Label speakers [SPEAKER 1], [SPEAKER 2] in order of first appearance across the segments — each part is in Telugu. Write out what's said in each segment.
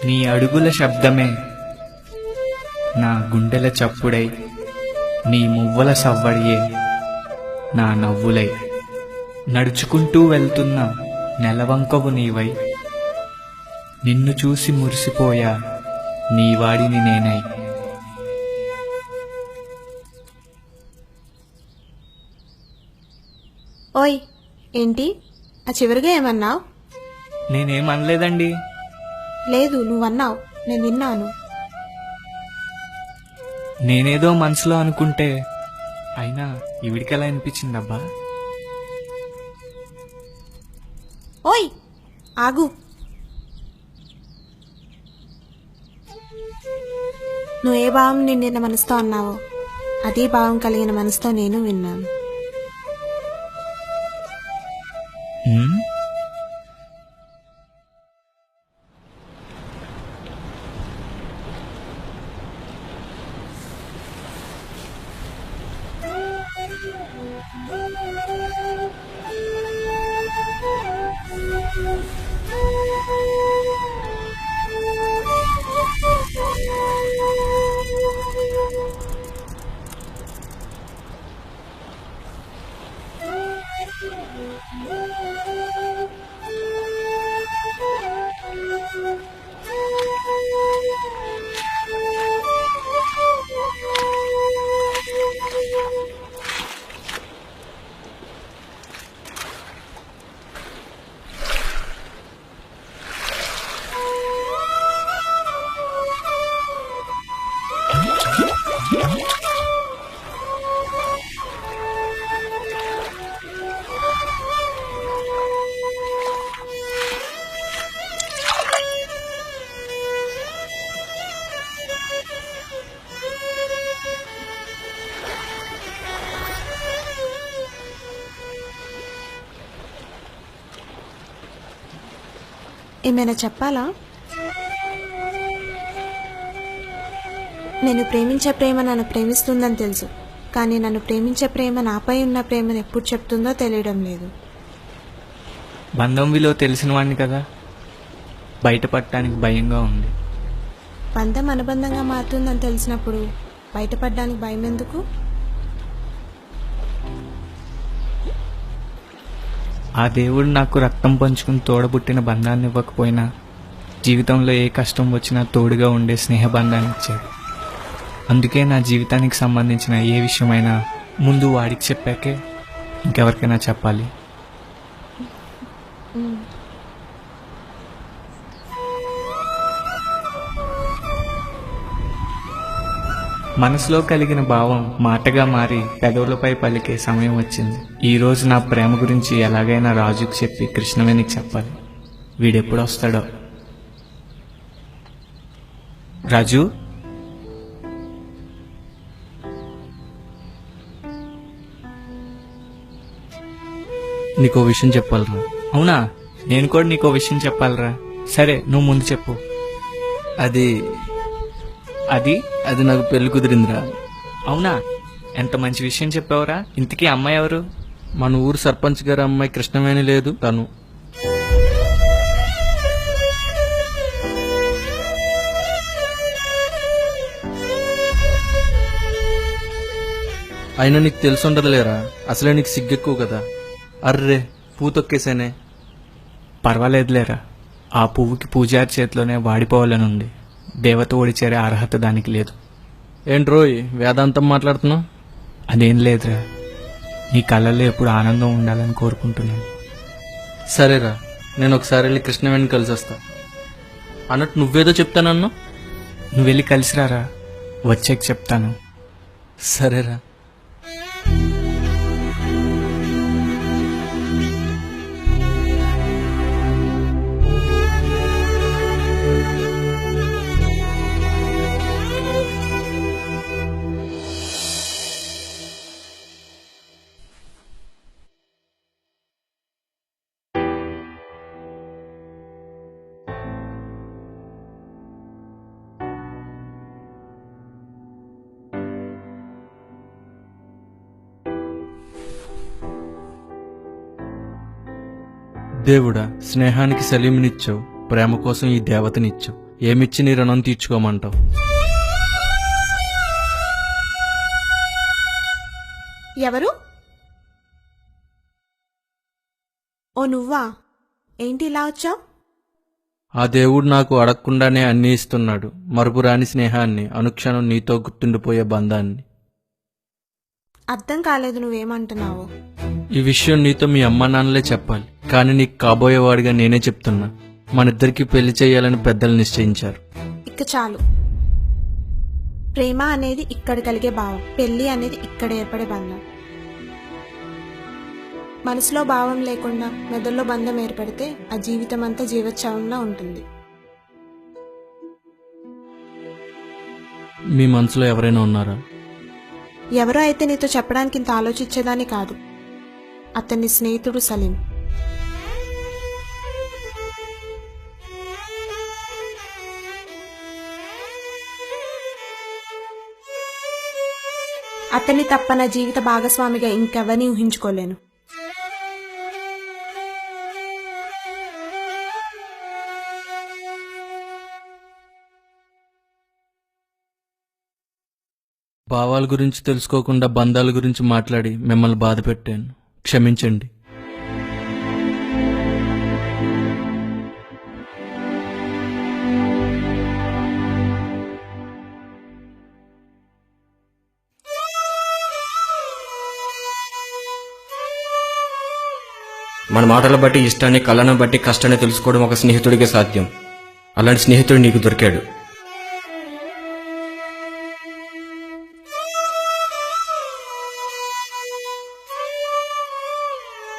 [SPEAKER 1] నీ అడుగుల శబ్దమే నా గుండెల చప్పుడై, నీ మువ్వల సవ్వడియే నా నవ్వులై, నడుచుకుంటూ వెళ్తున్న నెలవంకవు నీవై, నిన్ను చూసి మురిసిపోయా నీవాడిని నేనై.
[SPEAKER 2] ఓయ్, ఏంటి ఆ చివరిగా ఏమన్నావు?
[SPEAKER 1] నేనేమనలేదండి.
[SPEAKER 2] లేదు, నువ్వన్నావు, నేను విన్నాను.
[SPEAKER 1] నేనేదో మనసులో అనుకుంటే అయినా ఇవిడికెలా అనిపించిందబ్బా.
[SPEAKER 2] ఓయ్ ఆగు. నువ్వు ఏ భావం నిండిన మనసుతో అన్నావో అదే భావం కలిగిన మనసుతో నేను విన్నాను.
[SPEAKER 1] హ్మ్?
[SPEAKER 2] ఏమైనా చెప్పాలా? నేను ప్రేమించే ప్రేమ నన్ను ప్రేమిస్తుందని తెలుసు, కానీ నన్ను ప్రేమించే ప్రేమ నాపై ఉన్న ప్రేమను ఎప్పుడు చెప్తుందో తెలియడం లేదు.
[SPEAKER 1] బంధం విలువ తెలిసిన వాడిని కదా, బయటపడటానికి భయంగా ఉంది.
[SPEAKER 2] బంధం అనుబంధంగా మారుతుందని తెలిసినప్పుడు బయటపడడానికి భయం ఎందుకు?
[SPEAKER 1] ఆ దేవుడు నాకు రక్తం పంచుకుని తోడబుట్టిన బంధాన్ని ఇవ్వకపోయినా జీవితంలో ఏ కష్టం వచ్చినా తోడుగా ఉండే స్నేహబంధాన్ని ఇచ్చాడు. అందుకే నా జీవితానికి సంబంధించిన ఏ విషయమైనా ముందు వాడికి చెప్పాకే ఇంకెవరికైనా చెప్పాలి. మనసులో కలిగిన భావం మాటగా మారి పెదవులపై పలికే సమయం వచ్చింది. ఈ రోజు నా ప్రేమ గురించి ఎలాగైనా రాజుకు చెప్పి కృష్ణవేణికి చెప్పాలి. వీడెప్పుడు వస్తాడో. రాజు,
[SPEAKER 3] నీకో విషయం చెప్పాలరా.
[SPEAKER 1] అవునా? నేను కూడా నీకో విషయం చెప్పాలరా. సరే, నువ్వు ముందు చెప్పు.
[SPEAKER 3] అది
[SPEAKER 1] అది
[SPEAKER 3] అది నాకు పెళ్లి కుదిరిందిరా.
[SPEAKER 1] అవునా? ఎంత మంచి విషయం చెప్పావురా. ఇంతకీ అమ్మాయి ఎవరు?
[SPEAKER 3] మన ఊరు సర్పంచ్ గారి అమ్మాయి కృష్ణవేణి లేదు, తను. అయినా నీకు తెలిసి ఉండదులేరా, అసలే నీకు సిగ్గెక్కువ కదా. అర్రే, పూతొక్కేసానే.
[SPEAKER 1] పర్వాలేదులేరా, ఆ పువ్వుకి పూజారి చేతిలోనే వాడిపోవాలని ఉంది. దేవత ఓడి చేరే అర్హత దానికి లేదు.
[SPEAKER 3] ఏంట్రోయ్ వేదాంతం మాట్లాడుతున్నావు?
[SPEAKER 1] అదేం లేదురా, నీ కళ్ళల్లో ఎప్పుడు ఆనందం ఉండాలని కోరుకుంటున్నాను.
[SPEAKER 3] సరేరా, నేను ఒకసారి వెళ్ళి కృష్ణవేణిని కలిసి వస్తా. అన్నట్టు నువ్వేదో చెప్తానన్నా.
[SPEAKER 1] నువ్వు వెళ్ళి కలిసిరారా, వచ్చాక చెప్తాను.
[SPEAKER 3] సరేరా. దేవుడా, స్నేహానికి సలీంనిచ్చావు, ప్రేమ కోసం ఈ దేవతనిచ్చావు. ఏమిచ్చి నీ రుణం తీర్చుకోమంటావు?
[SPEAKER 2] ఎవరు? ఓ నువ్వా? ఏంటి ఇలా వచ్చావు?
[SPEAKER 3] ఆ దేవుడు నాకు అడగకుండానే అన్నీ ఇస్తున్నాడు. మరుపురాని స్నేహాన్ని, అనుక్షణం నీతో గుర్తుండిపోయే బంధాన్ని.
[SPEAKER 2] అర్థం కాలేదు నువ్వేమంటున్నావు.
[SPEAKER 3] ఈ విషయం నీతో మీ అమ్మా నాన్నలే చెప్పాలి, కానీ నీకు కాబోయేవాడిగా నేనే చెప్తున్నా. మనిద్దరికి పెళ్లి చేయాలని పెద్దలు నిశ్చయించారు.
[SPEAKER 2] ఇక చాలు. ప్రేమ అనేది ఇక్కడ కలిగే భావం, పెళ్లి అనేది ఇక్కడ ఏర్పడే బంధం. మనసులో భావం లేకుండా మెదడులో బంధం ఏర్పడితే ఆ జీవితం అంతా జీవోత్సవంలా ఉంటుంది.
[SPEAKER 3] మీ మనసులో ఎవరైనా ఉన్నారా?
[SPEAKER 2] ఎవరో అయితే నీతో చెప్పడానికి ఇంత ఆలోచించేదాన్ని కాదు. అతని స్నేహితుడు సలీం. అతన్ని తప్ప నా జీవిత భాగస్వామిగా ఇంకెవరిని ఊహించుకోలేను.
[SPEAKER 3] భావాల గురించి తెలుసుకోకుండా బంధాల గురించి మాట్లాడి మిమ్మల్ని బాధ పెట్టాను. క్షమించండి.
[SPEAKER 4] మన మాటల బట్టి ఇష్టాన్ని, కళ్ళను బట్టి కష్టాన్ని తెలుసుకోవడం ఒక స్నేహితుడికే సాధ్యం. అలాంటి స్నేహితుడు నీకు దొరికాడు.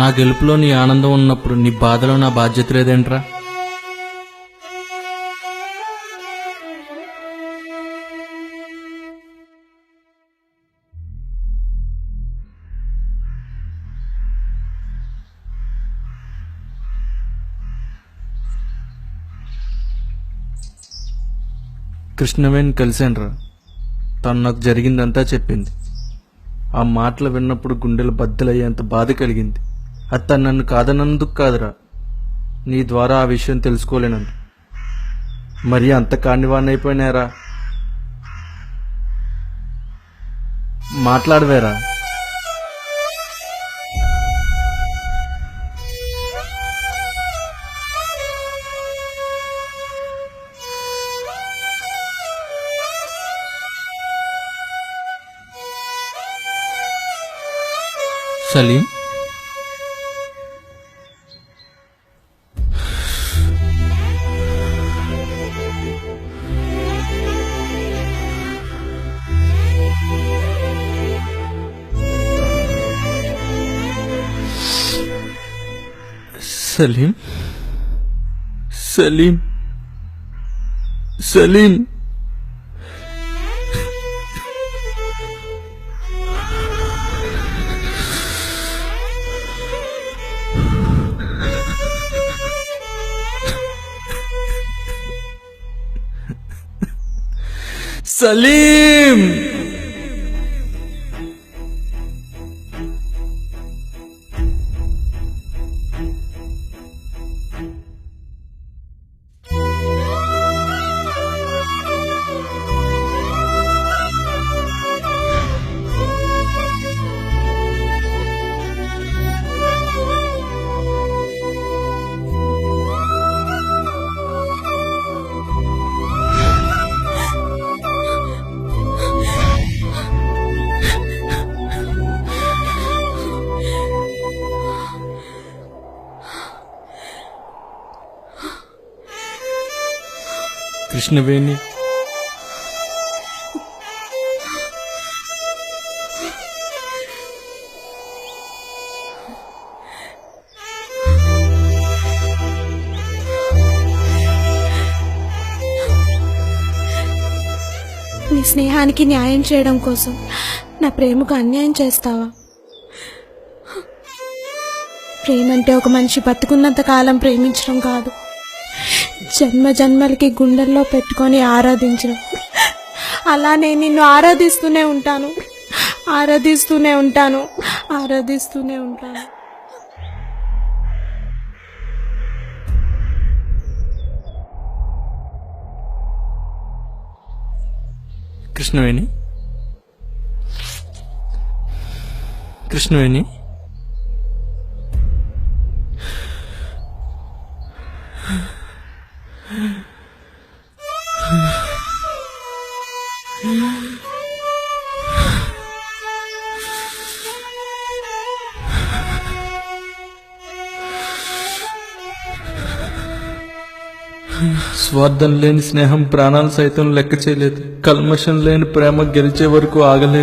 [SPEAKER 3] నా గెలుపులో నీ ఆనందం ఉన్నప్పుడు నీ బాధలో నా బాధ్యత లేదేంట్రా? కృష్ణవేణి కలిశానురా. తను నాకు జరిగిందంతా చెప్పింది. ఆ మాటలు విన్నప్పుడు గుండెలు బద్దలయ్యేంత బాధ కలిగింది. అది తను నన్ను కాదన్నందుకు కాదురా, నీ ద్వారా ఆ విషయం తెలుసుకోలేనందు. మరి అంత కానివాణ్ణైపోయినారా? మాట్లాడవేరా? సలీం, సలీం, సలీం, సలీం. సలీం, కృష్ణవేణి,
[SPEAKER 2] నీ స్నేహానికి న్యాయం చేయడం కోసం నా ప్రేమకు అన్యాయం చేస్తావా? ప్రేమంటే ఒక మనిషి బతుకున్నంత కాలం ప్రేమించడం కాదు, జన్మ జన్మలకి గుండెల్లో పెట్టుకొని ఆరాధించడం. అలా నేను నిన్ను ఆరాధిస్తూనే ఉంటాను, ఆరాధిస్తూనే ఉంటాను, ఆరాధిస్తూనే ఉంటాను.
[SPEAKER 3] కృష్ణవేణి, కృష్ణవేణి, స్వార్థం లేని స్నేహం ప్రాణాలు సైతం లెక్క చేయలేదు. కల్మషం లేని ప్రేమ గెలిచే వరకు ఆగలేదు.